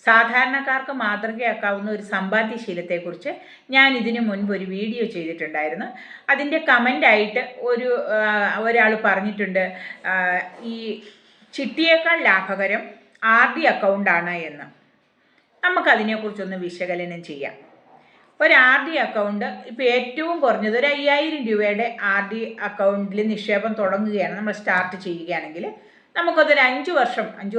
സാധാരണക്കാർക്ക് മാതൃകയാക്കാവുന്ന ഒരു സമ്പാദ്യശീലത്തെക്കുറിച്ച് ഞാൻ ഇതിനു മുൻപ് ഒരു വീഡിയോ ചെയ്തിട്ടുണ്ടായിരുന്നു. അതിൻ്റെ കമൻ്റായിട്ട് ഒരാൾ പറഞ്ഞിട്ടുണ്ട്, ഈ ചിട്ടിയേക്കാൾ ലാഭകരം RD അക്കൗണ്ടാണ് എന്ന്. നമുക്കതിനെക്കുറിച്ചൊന്ന് വിശകലനം ചെയ്യാം. ഒരു RD അക്കൗണ്ട് ഇപ്പോൾ ഏറ്റവും കുറഞ്ഞത് ഒരു 5000 രൂപയുടെ RD അക്കൗണ്ടിൽ നിക്ഷേപം തുടങ്ങുകയാണ്, നമ്മൾ സ്റ്റാർട്ട് ചെയ്യുകയാണെങ്കിൽ നമുക്കതൊരു 5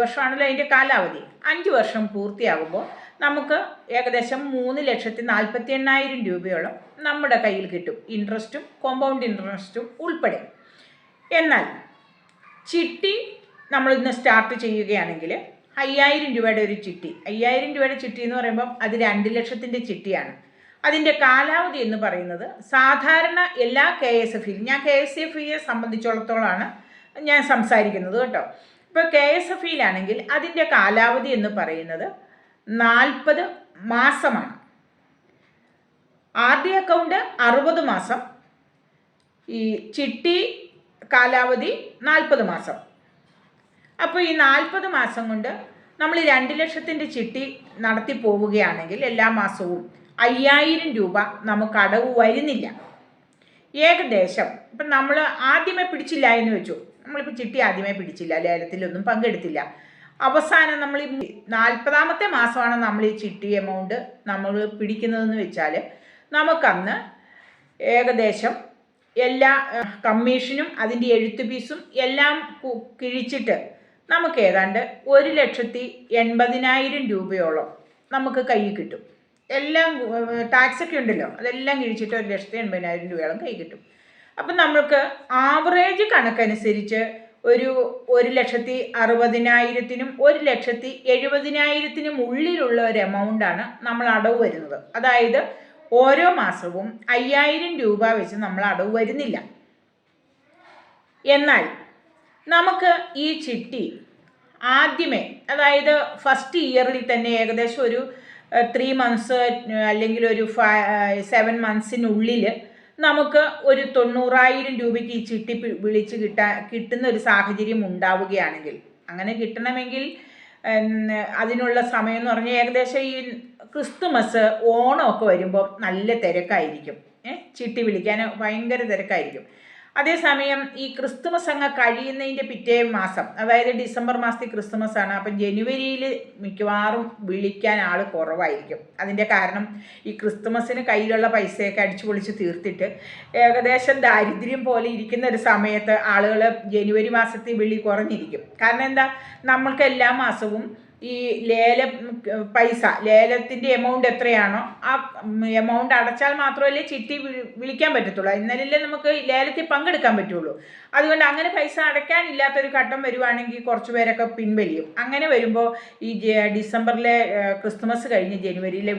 വർഷമാണല്ലോ അതിൻ്റെ കാലാവധി. 5 വർഷം പൂർത്തിയാകുമ്പോൾ നമുക്ക് ഏകദേശം 3,48,000 രൂപയോളം നമ്മുടെ കയ്യിൽ കിട്ടും, ഇൻട്രസ്റ്റും കോമ്പൗണ്ട് ഇൻട്രസ്റ്റും ഉൾപ്പെടെ. എന്നാൽ ചിട്ടി നമ്മളിന്ന് സ്റ്റാർട്ട് ചെയ്യുകയാണെങ്കിൽ 5000 രൂപയുടെ ഒരു ചിട്ടി, 5000 രൂപയുടെ ചിട്ടി എന്ന് പറയുമ്പം അത് 2 ലക്ഷത്തിൻ്റെ ചിട്ടിയാണ്. അതിൻ്റെ കാലാവധി എന്ന് പറയുന്നത് സാധാരണ എല്ലാ KSFE, ഞാൻ KSFE സംബന്ധിച്ചിടത്തോളമാണ് ഞാൻ സംസാരിക്കുന്നത് കേട്ടോ. ഇപ്പോൾ KSFEയിലാണെങ്കിൽ അതിൻ്റെ കാലാവധി എന്ന് പറയുന്നത് 40 മാസമാണ്. RD അക്കൗണ്ട് 60 മാസം, ഈ ചിട്ടി കാലാവധി 40 മാസം. അപ്പോൾ ഈ 40 മാസം കൊണ്ട് നമ്മൾ 2 ലക്ഷത്തിൻ്റെ ചിട്ടി നടത്തി പോവുകയാണെങ്കിൽ എല്ലാ മാസവും 5000 രൂപ നമുക്ക് അടവ് വരുന്നില്ല. ഏകദേശം ഇപ്പം നമ്മൾ ആദ്യമേ പിടിച്ചില്ല എന്ന് വെച്ചു, നമ്മളിപ്പോൾ ചിട്ടി ആദ്യമേ പിടിച്ചില്ല, ലേലത്തിലൊന്നും പങ്കെടുത്തില്ല, അവസാനം നമ്മൾ 40ാമത്തെ മാസമാണ് നമ്മൾ ഈ ചിട്ടി എമൗണ്ട് നമ്മൾ പിടിക്കുന്നതെന്ന് വെച്ചാൽ നമുക്കന്ന് ഏകദേശം എല്ലാ കമ്മീഷനും അതിൻ്റെ എഴുത്ത് ഫീസും എല്ലാം കിഴിച്ചിട്ട് നമുക്ക് ഏതാണ്ട് 1,80,000 രൂപയോളം നമുക്ക് കയ്യിൽ കിട്ടും. എല്ലാം ടാക്സൊക്കെ ഉണ്ടല്ലോ, അതെല്ലാം കിഴിച്ചിട്ട് 1,80,000 രൂപയോളം കൈ കിട്ടും. അപ്പം നമ്മൾക്ക് ആവറേജ് കണക്കനുസരിച്ച് ഒരു 1,60,000-നും 1,70,000-നും ഉള്ളിലുള്ള ഒരു എമൗണ്ടാണ് നമ്മൾ അടവ് വരുന്നത്. അതായത് ഓരോ മാസവും 5000 രൂപ വെച്ച് നമ്മൾ അടവ് വരുന്നില്ല. എന്നാൽ നമുക്ക് ഈ ചിട്ടി ആദ്യമേ, അതായത് ഫസ്റ്റ് ഇയറിൽ തന്നെ ഏകദേശം ഒരു 3 മന്ത്സ് അല്ലെങ്കിൽ ഒരു 7 മന്ത്സിനുള്ളിൽ നമുക്ക് ഒരു 90,000 രൂപയ്ക്ക് ഈ ചിട്ടി വിളിച്ച് കിട്ടുന്ന ഒരു സാഹചര്യം ഉണ്ടാവുകയാണെങ്കിൽ, അങ്ങനെ കിട്ടണമെങ്കിൽ അതിനുള്ള സമയം എന്ന് പറഞ്ഞാൽ ഏകദേശം ഈ ക്രിസ്തുമസ് ഓണമൊക്കെ വരുമ്പോൾ നല്ല തിരക്കായിരിക്കും, ചിട്ടി വിളിക്കാൻ ഭയങ്കര തിരക്കായിരിക്കും. അതേസമയം ഈ ക്രിസ്തുമസ് അങ്ങ് കഴിയുന്നതിൻ്റെ പിറ്റേ മാസം, അതായത് ഡിസംബർ മാസത്തിൽ ക്രിസ്തുമസ് ആണ്. അപ്പം ജനുവരിയിൽ മിക്കവാറും വിളിക്കാൻ ആൾ കുറവായിരിക്കും. അതിൻ്റെ കാരണം ഈ ക്രിസ്തുമസിന് കയ്യിലുള്ള പൈസയൊക്കെ അടിച്ചു പൊളിച്ച് തീർത്തിട്ട് ഏകദേശം ദാരിദ്ര്യം പോലെ ഇരിക്കുന്ന ഒരു സമയത്ത് ആളുകൾ ജനുവരി മാസത്തിൽ വിളി കുറഞ്ഞിരിക്കും. കാരണം എന്താ, നമ്മൾക്ക് എല്ലാ മാസവും ഈ ലേലത്തിൻ്റെ എമൗണ്ട് എത്രയാണോ ആ എമൗണ്ട് അടച്ചാൽ മാത്രമല്ലേ ചിട്ടി വിളിക്കാൻ പറ്റത്തുള്ളൂ, എന്നാലല്ലേ നമുക്ക് ലേലത്തിൽ പങ്കെടുക്കാൻ പറ്റുള്ളൂ. അതുകൊണ്ട് അങ്ങനെ പൈസ അടയ്ക്കാനില്ലാത്തൊരു ഘട്ടം വരുവാണെങ്കിൽ കുറച്ച് പേരൊക്കെ പിൻവലിയും. അങ്ങനെ വരുമ്പോൾ ഈ ഡിസംബറിലെ ക്രിസ്തുമസ് കഴിഞ്ഞ് ജനുവരിയിലെ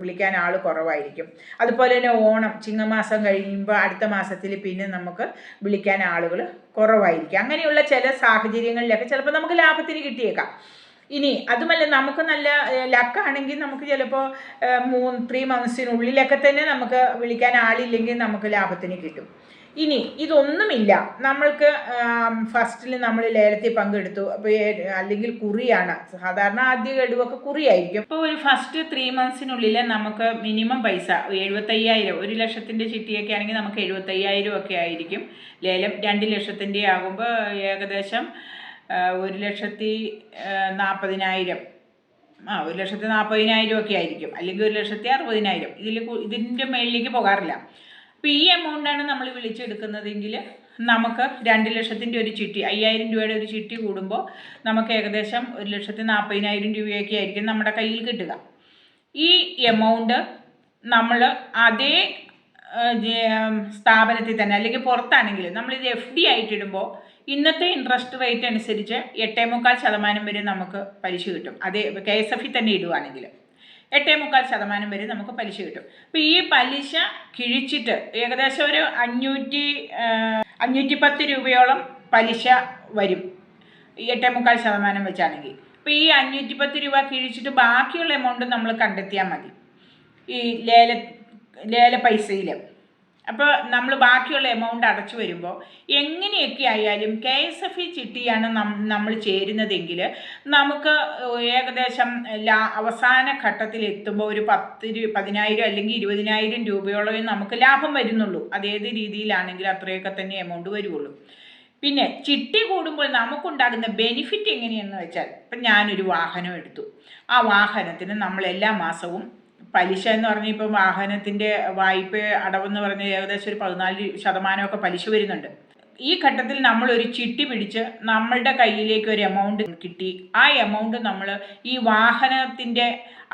വിളിക്കാൻ ആൾ കുറവായിരിക്കും. അതുപോലെ തന്നെ ഓണം, ചിങ്ങമാസം കഴിയുമ്പോൾ അടുത്ത മാസത്തിൽ പിന്നെ നമുക്ക് വിളിക്കാൻ ആളുകൾ കുറവായിരിക്കും. അങ്ങനെയുള്ള ചില സാഹചര്യങ്ങളിലൊക്കെ ചിലപ്പോൾ നമുക്ക് ലാഭത്തിന് കിട്ടിയേക്കാം. ഇനി അതുമല്ല, നമുക്ക് നല്ല ലക്കാണെങ്കിൽ നമുക്ക് ചിലപ്പോൾ 3 മന്ത്സിനുള്ളിലൊക്കെ തന്നെ നമുക്ക് വിളിക്കാൻ ആളില്ലെങ്കിൽ നമുക്ക് ലാഭത്തിന് കിട്ടും. ഇനി ഇതൊന്നുമില്ല, നമ്മൾക്ക് ഫസ്റ്റിൽ നമ്മൾ ലേലത്തിൽ പങ്കെടുത്തു, അപ്പോൾ അല്ലെങ്കിൽ കുറിയാണ് സാധാരണ, ആദ്യ ഗഡുവൊക്കെ കുറിയായിരിക്കും. അപ്പോൾ ഒരു ഫസ്റ്റ് 3 മന്ത്സിനുള്ളിൽ നമുക്ക് മിനിമം പൈസ 75,000, 1 ലക്ഷത്തിൻ്റെ ചിട്ടിയൊക്കെ ആണെങ്കിൽ നമുക്ക് 75,000 ഒക്കെ ആയിരിക്കും ലേലം. 2 ലക്ഷത്തിൻ്റെ ആകുമ്പോൾ ഏകദേശം 1,40,000, 1,40,000 ഒക്കെ ആയിരിക്കും, അല്ലെങ്കിൽ 1,60,000. ഇതിൻ്റെ മേളിലേക്ക് പോകാറില്ല. അപ്പോൾ ഈ എമൗണ്ടാണ് നമ്മൾ വിളിച്ചെടുക്കുന്നതെങ്കിൽ നമുക്ക് 2 ലക്ഷത്തിൻ്റെ ഒരു ചിട്ടി, 5000 രൂപയുടെ ഒരു ചിട്ടി കൂടുമ്പോൾ നമുക്ക് ഏകദേശം 1,40,000 രൂപയൊക്കെ ആയിരിക്കും നമ്മുടെ കയ്യിൽ കിട്ടുക. ഈ എമൗണ്ട് നമ്മൾ അതേ സ്ഥാപനത്തിൽ തന്നെ അല്ലെങ്കിൽ പുറത്താണെങ്കിൽ നമ്മളിത് FD ആയിട്ടിടുമ്പോൾ ഇന്നത്തെ ഇൻട്രസ്റ്റ് റേറ്റ് അനുസരിച്ച് 8.25% വരെ നമുക്ക് പലിശ കിട്ടും. അതേ KSFE തന്നെ ഇടുവാണെങ്കിൽ 8.25% വരെ നമുക്ക് പലിശ കിട്ടും. അപ്പോൾ ഈ പലിശ കിഴിച്ചിട്ട് ഏകദേശം ഒരു 510 രൂപയോളം പലിശ വരും, 8.25% വെച്ചാണെങ്കിൽ. അപ്പോൾ ഈ 510 രൂപ കിഴിച്ചിട്ട് ബാക്കിയുള്ള എമൗണ്ട് നമ്മൾ കണ്ടെത്തിയാൽ മതി ഈ ലേല പൈസയിൽ. അപ്പോൾ നമ്മൾ ബാക്കിയുള്ള എമൗണ്ട് അടച്ചു വരുമ്പോൾ എങ്ങനെയൊക്കെ ആയാലും KSFE ചിട്ടിയാണ് നമ്മൾ ചേരുന്നതെങ്കിൽ നമുക്ക് ഏകദേശം അവസാന ഘട്ടത്തിൽ എത്തുമ്പോൾ ഒരു 10,000 അല്ലെങ്കിൽ 20,000 രൂപയോളം നമുക്ക് ലാഭം വരുന്നുള്ളൂ. അതേത് രീതിയിലാണെങ്കിലും അത്രയൊക്കെ തന്നെ എമൗണ്ട് വരുള്ളൂ. പിന്നെ ചിട്ടി കൂടുമ്പോൾ നമുക്കുണ്ടാകുന്ന ബെനിഫിറ്റ് എങ്ങനെയെന്ന് വെച്ചാൽ, ഇപ്പം ഞാനൊരു വാഹനം എടുത്തു. ആ വാഹനത്തിന് നമ്മൾ എല്ലാ മാസവും പലിശ എന്ന് പറഞ്ഞാൽ ഇപ്പം വാഹനത്തിൻ്റെ വായ്പ അടവെന്ന് പറഞ്ഞാൽ ഏകദേശം ഒരു 14% പലിശ വരുന്നുണ്ട്. ഈ ഘട്ടത്തിൽ നമ്മളൊരു ചിട്ടി പിടിച്ച് നമ്മളുടെ കയ്യിലേക്ക് ഒരു എമൗണ്ട് കിട്ടി. ആ എമൗണ്ട് നമ്മൾ ഈ വാഹനത്തിൻ്റെ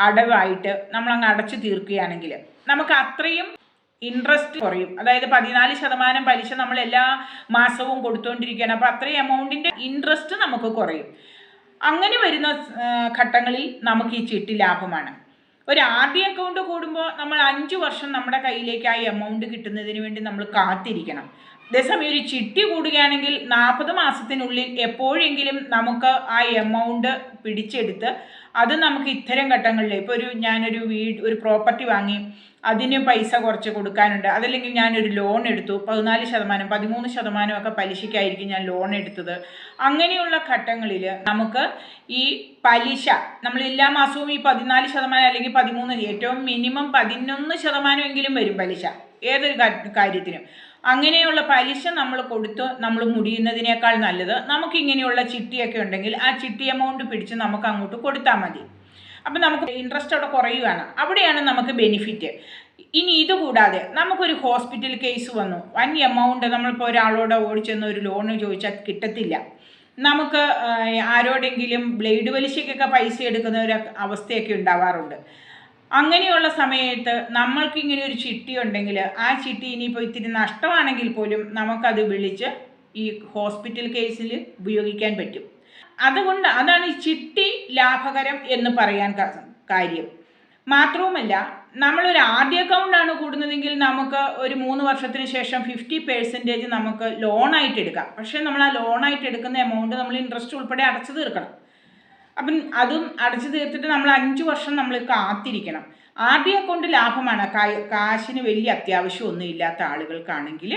അടവായിട്ട് നമ്മളങ്ങ് അടച്ചു തീർക്കുകയാണെങ്കിൽ നമുക്ക് അത്രയും ഇൻട്രസ്റ്റ് കുറയും. അതായത് 14% പലിശ നമ്മൾ എല്ലാ മാസവും കൊടുത്തുകൊണ്ടിരിക്കുകയാണ്. അപ്പോൾ അത്രയും എമൗണ്ടിൻ്റെ ഇൻട്രസ്റ്റ് നമുക്ക് കുറയും. അങ്ങനെ വരുന്ന ഘട്ടങ്ങളിൽ നമുക്ക് ഈ ചിട്ടി ലാഭമാണ്. ഒരു RD അക്കൗണ്ട് കൂടുമ്പോൾ നമ്മൾ 5 വർഷം നമ്മുടെ കയ്യിലേക്ക് ആ എമൗണ്ട് കിട്ടുന്നതിന് വേണ്ടി നമ്മൾ കാത്തിരിക്കണം. അതേസമയം ഒരു ചിട്ടി കൂടുകയാണെങ്കിൽ 40 മാസത്തിനുള്ളിൽ എപ്പോഴെങ്കിലും നമുക്ക് ആ എമൗണ്ട് പിടിച്ചെടുത്ത് അത് നമുക്ക് ഇത്തരം ഘട്ടങ്ങളിൽ, ഇപ്പോൾ ഞാനൊരു ഒരു പ്രോപ്പർട്ടി വാങ്ങി, അതിന് പൈസ കുറച്ച് കൊടുക്കാനുണ്ട്, അതല്ലെങ്കിൽ ഞാനൊരു ലോൺ എടുത്തു, 14%, 13% ഒക്കെ പലിശയ്ക്കായിരിക്കും ഞാൻ ലോൺ എടുത്തത്. അങ്ങനെയുള്ള ഘട്ടങ്ങളിൽ നമുക്ക് ഈ പലിശ നമ്മൾ എല്ലാ മാസവും ഈ 14% അല്ലെങ്കിൽ 13%, ഏറ്റവും മിനിമം 11% വരും പലിശ ഏതൊരു കാര്യത്തിനും. അങ്ങനെയുള്ള പലിശ നമ്മൾ കൊടുത്ത് നമ്മൾ മുടിയുന്നതിനേക്കാൾ നല്ലത് നമുക്കിങ്ങനെയുള്ള ചിട്ടിയൊക്കെ ഉണ്ടെങ്കിൽ ആ ചിട്ടി എമൗണ്ട് പിടിച്ച് നമുക്ക് അങ്ങോട്ട് കൊടുത്താൽ മതി. അപ്പം നമുക്ക് ഇൻട്രസ്റ്റ് അവിടെ കുറയുകയാണ്. അവിടെയാണ് നമുക്ക് ബെനിഫിറ്റ്. ഇനി ഇതുകൂടാതെ നമുക്കൊരു ഹോസ്പിറ്റൽ കേസ് വന്നു, വൻ എമൗണ്ട് നമ്മളിപ്പോൾ ഒരാളോട് ഓടിച്ചെന്ന് ഒരു ലോണ് ചോദിച്ചാൽ കിട്ടത്തില്ല. നമുക്ക് ആരോടെങ്കിലും ബ്ലേഡ് പലിശയ്ക്കൊക്കെ പൈസ എടുക്കുന്ന ഒരു അവസ്ഥയൊക്കെ ഉണ്ടാവാറുണ്ട്. അങ്ങനെയുള്ള സമയത്ത് നമ്മൾക്കിങ്ങനെ ഒരു ചിട്ടി ഉണ്ടെങ്കിൽ ആ ചിട്ടി ഇനിയിപ്പോൾ ഇത്തിരി നഷ്ടമാണെങ്കിൽ പോലും നമുക്കത് വിളിച്ച് ഈ ഹോസ്പിറ്റൽ കേസിൽ ഉപയോഗിക്കാൻ പറ്റും. അതുകൊണ്ട് അതാണ് ഈ ചിട്ടി ലാഭകരം എന്ന് പറയാൻ കാര്യം. മാത്രവുമല്ല, നമ്മളൊരു RD അക്കൗണ്ടാണ് കൂടുന്നതെങ്കിൽ നമുക്ക് ഒരു 3 വർഷത്തിന് ശേഷം 50% നമുക്ക് ലോണായിട്ട് എടുക്കാം. പക്ഷേ നമ്മൾ ആ ലോണായിട്ട് എടുക്കുന്ന എമൗണ്ട് നമ്മൾ ഇൻട്രസ്റ്റ് ഉൾപ്പെടെ അടച്ചു തീർക്കണം. അപ്പം അതും അടച്ചു തീർത്തിട്ട് നമ്മൾ 5 വർഷം നമ്മൾ കാത്തിരിക്കണം. RD അക്കൗണ്ട് ലാഭമാണ്. കാശിന് വലിയ അത്യാവശ്യമൊന്നും ഇല്ലാത്ത ആളുകൾക്കാണെങ്കിൽ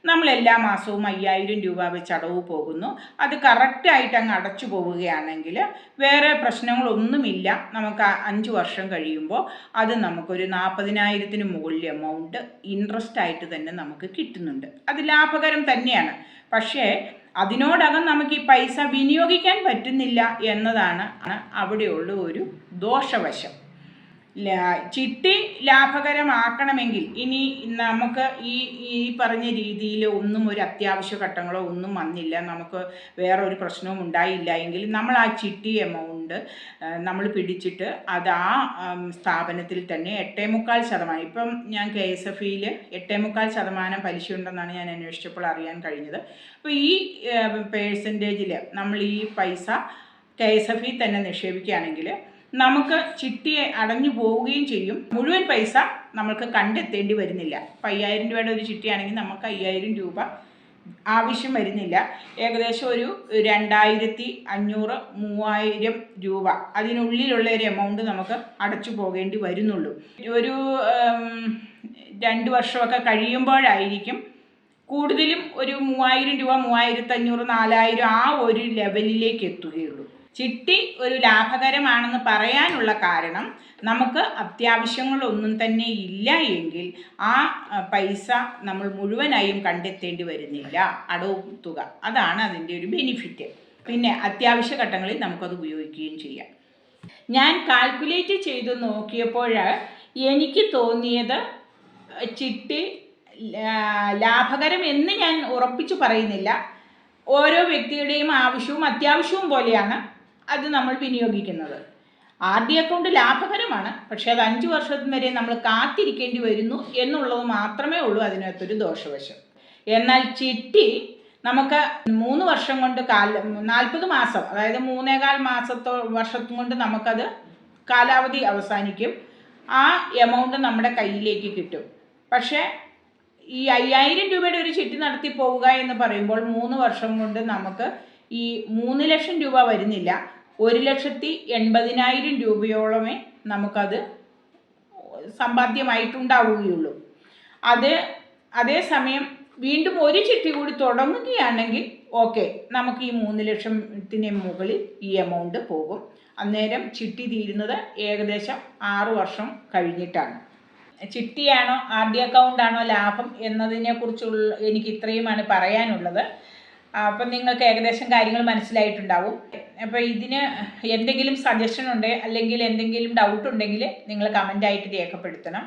നമ്മൾ എല്ലാ മാസവും 5,000 രൂപ വെച്ച് അടവ് പോകുന്നു. അത് കറക്റ്റായിട്ട് അങ്ങ് അടച്ചു പോവുകയാണെങ്കിൽ വേറെ പ്രശ്നങ്ങളൊന്നുമില്ല. നമുക്ക് 5 വർഷം കഴിയുമ്പോൾ അത് നമുക്കൊരു 40,000-ന് മുകളിൽ എമൗണ്ട് ഇൻട്രസ്റ്റ് ആയിട്ട് തന്നെ നമുക്ക് കിട്ടുന്നുണ്ട്. അത് ലാഭകരം തന്നെയാണ്. പക്ഷേ അതിനോടകം നമുക്ക് ഈ പൈസ വിനിയോഗിക്കാൻ പറ്റുന്നില്ല എന്നതാണ് അവിടെയുള്ള ഒരു ദോഷവശം. ചിട്ടി ലാഭകരമാക്കണമെങ്കിൽ ഇനി നമുക്ക് ഈ പറഞ്ഞ രീതിയിൽ ഒന്നും ഒരു അത്യാവശ്യ ഘട്ടങ്ങളോ ഒന്നും വന്നില്ല, നമുക്ക് വേറെ ഒരു പ്രശ്നവും ഉണ്ടായില്ല എങ്കിൽ നമ്മൾ ആ ചിട്ടി എമൗണ്ട് നമ്മൾ പിടിച്ചിട്ട് അത് ആ സ്ഥാപനത്തിൽ തന്നെ 8.25%, ഇപ്പം ഞാൻ KSFEയിൽ 8.25% പലിശ ഉണ്ടെന്നാണ് ഞാൻ അന്വേഷിച്ചപ്പോൾ അറിയാൻ കഴിഞ്ഞത്. അപ്പോൾ ഈ പേഴ്സൻറ്റേജിൽ നമ്മൾ ഈ പൈസ KSFE തന്നെ നിക്ഷേപിക്കുകയാണെങ്കിൽ നമുക്ക് ചിട്ടിയെ അടഞ്ഞു പോവുകയും ചെയ്യും. മുഴുവൻ പൈസ നമുക്ക് കണ്ടെത്തേണ്ടി വരുന്നില്ല. ഇപ്പം 5,000 രൂപയുടെ ഒരു ചിട്ടിയാണെങ്കിൽ നമുക്ക് 5,000 രൂപ ആവശ്യം വരുന്നില്ല. ഏകദേശം ഒരു 2,500, 3,000 രൂപ അതിനുള്ളിലുള്ള ഒരു എമൗണ്ട് നമുക്ക് അടച്ചു പോകേണ്ടി വരുന്നുള്ളൂ. ഒരു 2 വർഷമൊക്കെ കഴിയുമ്പോഴായിരിക്കും കൂടുതലും ഒരു 3,000 രൂപ, 3,500, 4,000 ആ ഒരു ലെവലിലേക്ക് എത്തുകയുള്ളൂ. ചിട്ടി ഒരു ലാഭകരമാണെന്ന് പറയാനുള്ള കാരണം നമുക്ക് അത്യാവശ്യങ്ങളൊന്നും തന്നെ ഇല്ല എങ്കിൽ ആ പൈസ നമ്മൾ മുഴുവനായും കണ്ടെത്തേണ്ടി വരുന്നില്ല, അടവ് തുക. അതാണ് അതിൻ്റെ ഒരു ബെനിഫിറ്റ്. പിന്നെ അത്യാവശ്യ ഘട്ടങ്ങളിൽ നമുക്കത് ഉപയോഗിക്കുകയും ചെയ്യാം. ഞാൻ കാൽക്കുലേറ്റ് ചെയ്ത് നോക്കിയപ്പോൾ എനിക്ക് തോന്നിയത് ചിട്ടി ലാഭകരം എന്ന് ഞാൻ ഉറപ്പിച്ചു പറയുന്നില്ല. ഓരോ വ്യക്തിയുടെയും ആവശ്യവും അത്യാവശ്യവും പോലെയാണ് അത് നമ്മൾ വിനിയോഗിക്കുന്നത്. RD അക്കൗണ്ട് ലാഭകരമാണ്, പക്ഷേ അത് 5 വർഷം വരെ നമ്മൾ കാത്തിരിക്കേണ്ടി വരുന്നു എന്നുള്ളത് മാത്രമേ ഉള്ളൂ അതിനകത്തൊരു ദോഷവശം. എന്നാൽ ചിട്ടി നമുക്ക് 3 വർഷം കൊണ്ട് 40 മാസം, അതായത് 3.25 വർഷം കൊണ്ട് നമുക്കത് കാലാവധി അവസാനിക്കും. ആ എമൗണ്ട് നമ്മുടെ കയ്യിലേക്ക് കിട്ടും. പക്ഷേ ഈ 5,000 രൂപയുടെ ഒരു ചിട്ടി നടത്തി പോവുക എന്ന് പറയുമ്പോൾ 3 വർഷം കൊണ്ട് നമുക്ക് ഈ 3 ലക്ഷം രൂപ വരുന്നില്ല, 1,80,000 രൂപയോളമേ നമുക്കത് സമ്പാദ്യമായിട്ടുണ്ടാവുകയുള്ളൂ. അത് അതേസമയം വീണ്ടും ഒരു ചിട്ടി കൂടി തുടങ്ങുകയാണെങ്കിൽ ഓക്കെ, നമുക്ക് ഈ 3 ലക്ഷത്തിന് മുകളിൽ ഈ എമൗണ്ട് പോകും. അന്നേരം ചിട്ടി തീരുന്നത് ഏകദേശം 6 വർഷം കഴിഞ്ഞിട്ടാണ്. ചിട്ടിയാണോ RD അക്കൗണ്ടാണോ ലാഭം എന്നതിനെക്കുറിച്ചുള്ള എനിക്ക് ഇത്രയുമാണ് പറയാനുള്ളത്. അപ്പം നിങ്ങൾക്ക് ഏകദേശം കാര്യങ്ങൾ മനസ്സിലായിട്ടുണ്ടാവും. അപ്പോൾ ഇതിന് എന്തെങ്കിലും സജഷൻ ഉണ്ടെങ്കിൽ അല്ലെങ്കിൽ എന്തെങ്കിലും ഡൗട്ട് ഉണ്ടെങ്കിൽ നിങ്ങൾ കമൻ്റായിട്ട് രേഖപ്പെടുത്തണം.